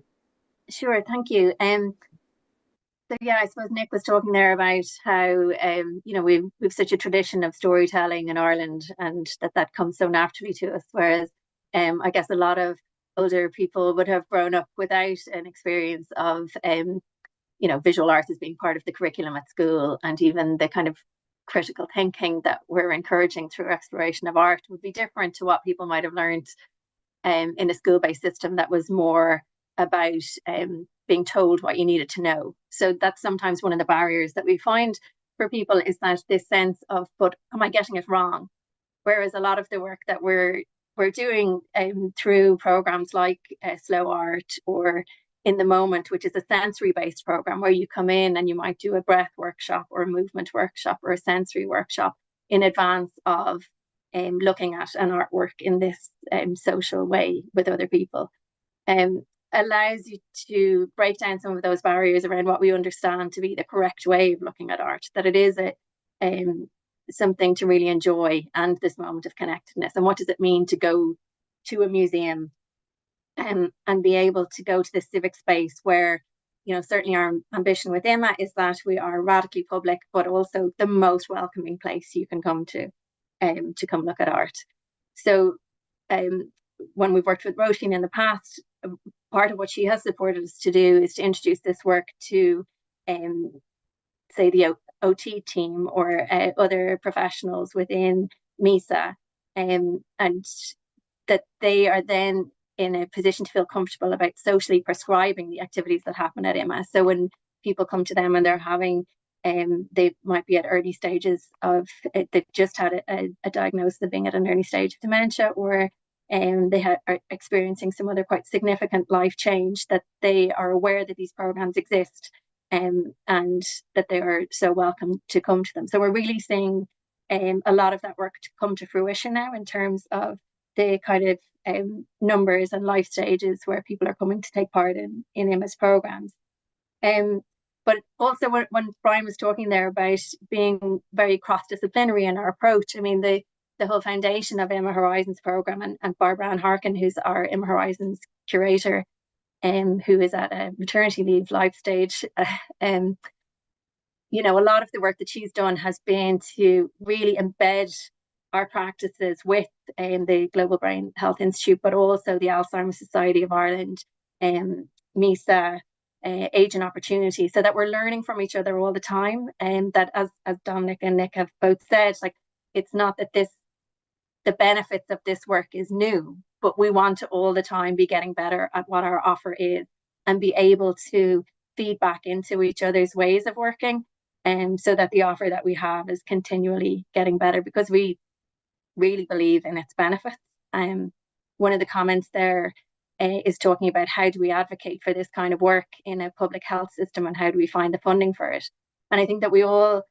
Sure, thank you. So yeah, I suppose Nick was talking there about how we've such a tradition of storytelling in Ireland, and that comes so naturally to us. Whereas I guess a lot of older people would have grown up without an experience of visual arts as being part of the curriculum at school, and even the kind of critical thinking that we're encouraging through exploration of art would be different to what people might have learned in a school-based system that was more about being told what you needed to know. So that's sometimes one of the barriers that we find for people, is that this sense of, but am I getting it wrong? Whereas a lot of the work that we're doing through programs like Slow Art or In the Moment, which is a sensory-based program where you come in and you might do a breath workshop or a movement workshop or a sensory workshop in advance of looking at an artwork in this social way with other people, allows you to break down some of those barriers around what we understand to be the correct way of looking at art, that it is something to really enjoy, and this moment of connectedness. And what does it mean to go to a museum and be able to go to this civic space where, you know, certainly our ambition with IMMA is that we are radically public, but also the most welcoming place you can come to come look at art. So when we've worked with Roisin in the past, part of what she has supported us to do is to introduce this work to say the OT team or other professionals within MISA, and that they are then in a position to feel comfortable about socially prescribing the activities that happen at IMMA. So when people come to them and they're having, they might be at early stages of, they've just had a diagnosis of being at an early stage of dementia, or they are experiencing some other quite significant life change, that they are aware that these programs exist, and that they are so welcome to come to them. So we're really seeing a lot of that work to come to fruition now in terms of the kind of numbers and life stages where people are coming to take part in IMMA's programs. But also when Brian was talking there about being very cross-disciplinary in our approach, I mean, the whole foundation of IMMA Horizons program, and Barbara Ann Harkin, who's our IMMA Horizons curator, who is at a maternity leave life stage, you know, a lot of the work that she's done has been to really embed our practices with the Global Brain Health Institute, but also the Alzheimer's Society of Ireland, MISA, Age and Opportunity, so that we're learning from each other all the time. And that, as Dominic and Nick have both said, like, it's not that the benefits of this work is new, but we want to all the time be getting better at what our offer is and be able to feed back into each other's ways of working, so that the offer that we have is continually getting better, because we really believe in its benefits. One of the comments there is talking about how do we advocate for this kind of work in a public health system, and how do we find the funding for it. And I think that we all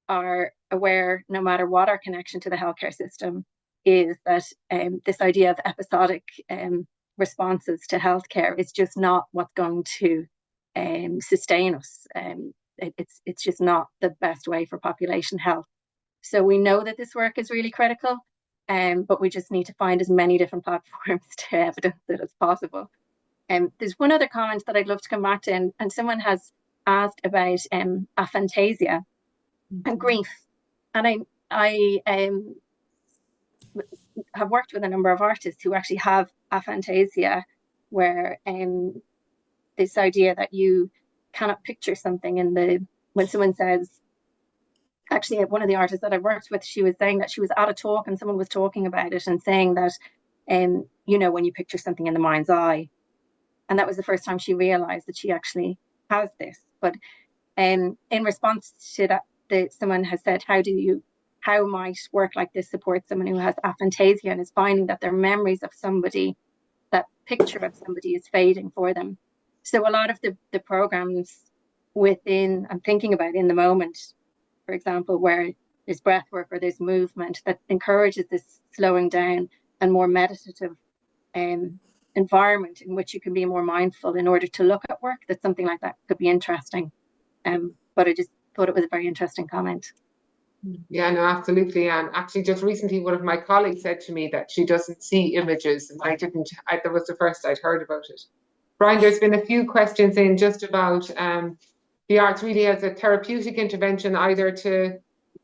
are aware, no matter what our connection to the healthcare system is, that this idea of episodic responses to healthcare is just not what's going to sustain us. It's just not the best way for population health. So we know that this work is really critical, but we just need to find as many different platforms to evidence it as possible. There's one other comment that I'd love to come back to, and someone has asked about aphantasia and grief. And I have worked with a number of artists who actually have aphantasia, where this idea that you cannot picture something when someone says, actually, one of the artists that I worked with, she was saying that she was at a talk and someone was talking about it and saying that, you know, when you picture something in the mind's eye. And that was the first time she realized that she actually has this. But in response to that, someone has said, how might work like this support someone who has aphantasia and is finding that their memories of somebody, that picture of somebody, is fading for them. So a lot of the programs within, I'm thinking about In the Moment, for example, where there's breath work or there's movement that encourages this slowing down and more meditative environment in which you can be more mindful in order to look at work, that something like that could be interesting. But I just thought it was a very interesting comment. Yeah, no, absolutely. And actually, just recently, one of my colleagues said to me that she doesn't see images, and that was the first I'd heard about it. Brian, there's been a few questions in just about the arts really as a therapeutic intervention, either to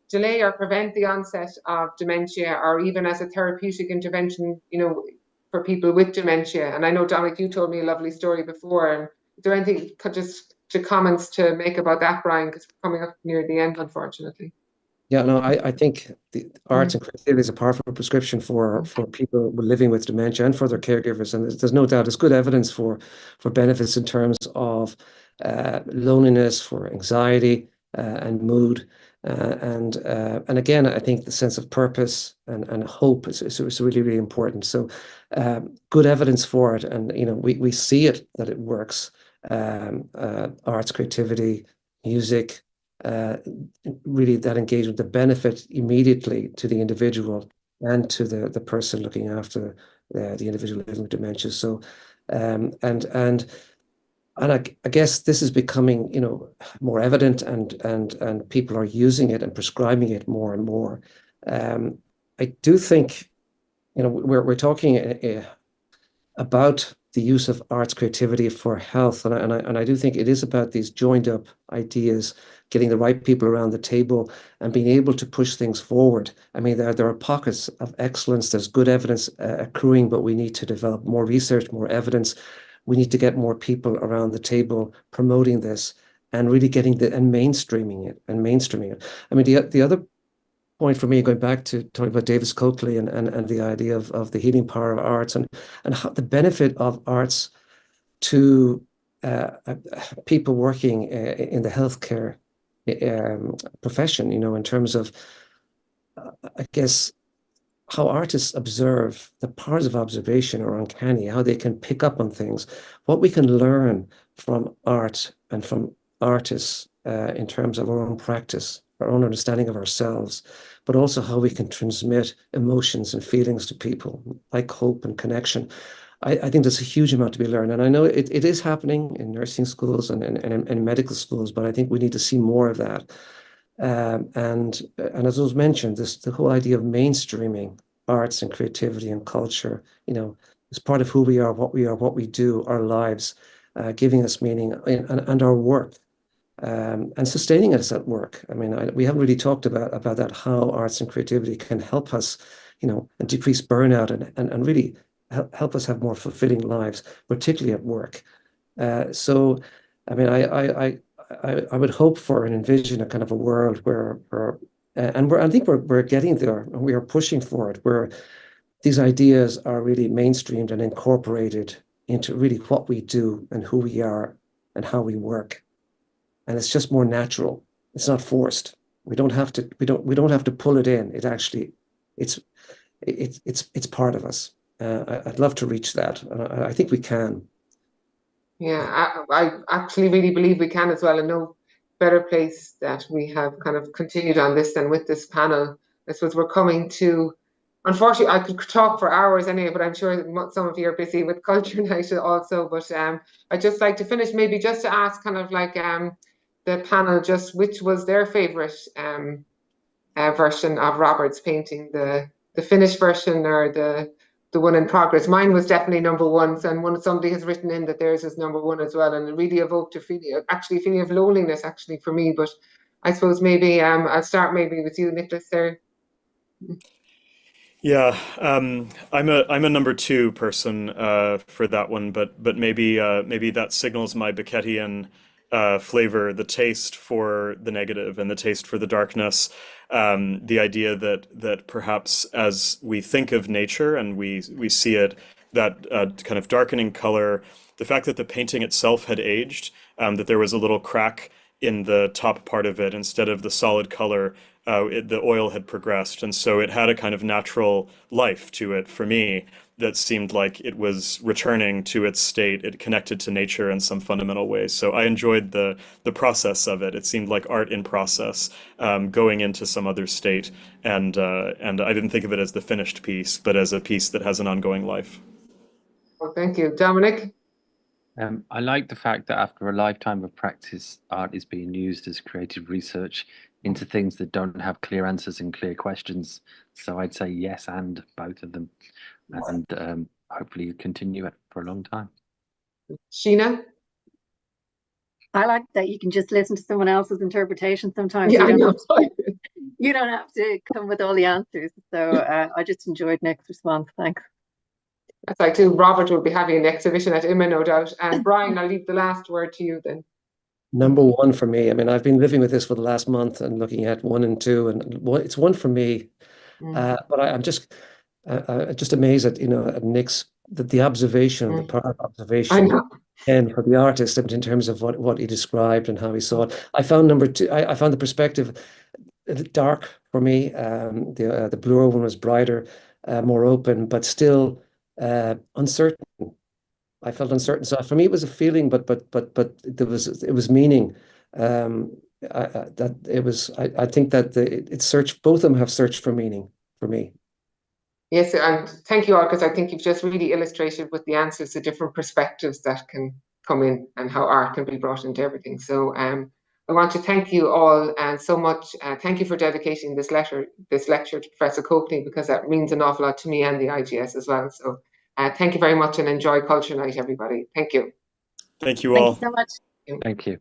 delay or prevent the onset of dementia, or even as a therapeutic intervention, you know, for people with dementia. And I know, Dominic, you told me a lovely story before. And is there anything just to comments to make about that, Brian? Because we're coming up near the end, unfortunately. Yeah, no, I think the arts and creativity is a powerful prescription for people living with dementia and for their caregivers. And there's no doubt there's good evidence for benefits in terms of loneliness, for anxiety and mood. And again, I think the sense of purpose and hope is really, really important. So good evidence for it. And, you know, we see it, that it works. Arts, creativity, music, really that engagement, the benefit immediately to the individual and to the person looking after the individual living with dementia. So, and I guess this is becoming, you know, more evident, and people are using it and prescribing it more and more. I do think, you know, we're talking about the use of arts creativity for health, and I do think it is about these joined up ideas, getting the right people around the table and being able to push things forward. I mean, there are pockets of excellence. There's good evidence accruing, but we need to develop more research, more evidence. We need to get more people around the table promoting this and really getting and mainstreaming it. I mean, the other point for me, going back to talking about Davis Coakley and the idea of the healing power of arts, and how the benefit of arts to people working in the healthcare profession, you know, in terms of, I guess, how artists observe, the powers of observation are uncanny, how they can pick up on things, what we can learn from art and from artists in terms of our own practice, our own understanding of ourselves, but also how we can transmit emotions and feelings to people, like hope and connection. I think there's a huge amount to be learned. And I know it is happening in nursing schools and in medical schools, but I think we need to see more of that. And as was mentioned, the whole idea of mainstreaming arts and creativity and culture, you know, is part of who we are, what we do, our lives, giving us meaning, and our work, and sustaining us at work. I mean, we haven't really talked about that, how arts and creativity can help us, you know, and decrease burnout and really help us have more fulfilling lives, particularly at work. So, I mean, I would hope for and envision a kind of a world where I think we're getting there, and we are pushing for it, where these ideas are really mainstreamed and incorporated into really what we do and who we are and how we work. And it's just more natural. It's not forced. We don't have to pull it in. It actually, it's part of us. I'd love to reach that, and I think we can. Yeah, I actually really believe we can as well, and no better place that we have kind of continued on this than with this panel. I suppose we're coming to, unfortunately, I could talk for hours anyway, but I'm sure that some of you are busy with culture night also. But I'd just like to finish maybe just to ask kind of like the panel just which was their favorite version of Robert's painting, the finished version or the one in progress. Mine was definitely number one, and somebody has written in that theirs is number one as well, and it really evoked a feeling of loneliness actually for me. But I suppose maybe I'll start maybe with you, Nicholas, there. Yeah, I'm a number two person for that one, but maybe that signals my Beckettian flavor, the taste for the negative and the taste for the darkness. The idea that perhaps as we think of nature and we see it, that kind of darkening color, the fact that the painting itself had aged, that there was a little crack in the top part of it instead of the solid color. The oil had progressed, and so it had a kind of natural life to it for me that seemed like it was returning to its state. It connected to nature in some fundamental ways. So I enjoyed the process of it. It seemed like art in process, going into some other state, and I didn't think of it as the finished piece, but as a piece that has an ongoing life. Well, thank you, Dominic. I like the fact that after a lifetime of practice, art is being used as creative research into things that don't have clear answers and clear questions. So I'd say yes, and both of them, and hopefully continue it for a long time. Sheena? I like that you can just listen to someone else's interpretation sometimes. Yeah, I know. You don't have to come with all the answers. So I just enjoyed Nick's response. Thanks. That's like too. Robert will be having an exhibition at IMMA, no doubt. And Brian, I'll leave the last word to you then. number one for me. I mean, I've been living with this for the last month and looking at 1 and 2, and it's 1 for me. But I'm just amazed at, at Nick's the observation, the product observation, and for the artist in terms of what he described and how he saw it. I found number 2. I found the perspective dark for me. The bluer one was brighter, more open, but still uncertain. I felt uncertain. So for me, it was a feeling, but it was meaning. That it was. I think that it searched. Both of them have searched for meaning for me. Yes, and thank you all, because I think you've just really illustrated with the answers the different perspectives that can come in and how art can be brought into everything. So I want to thank you all so much. Thank you for dedicating this lecture to Professor Coakley, because that means an awful lot to me and the IGS as well. So thank you very much, and enjoy Culture Night, everybody. Thank you. Thank you all. Thank you so much. Thank you.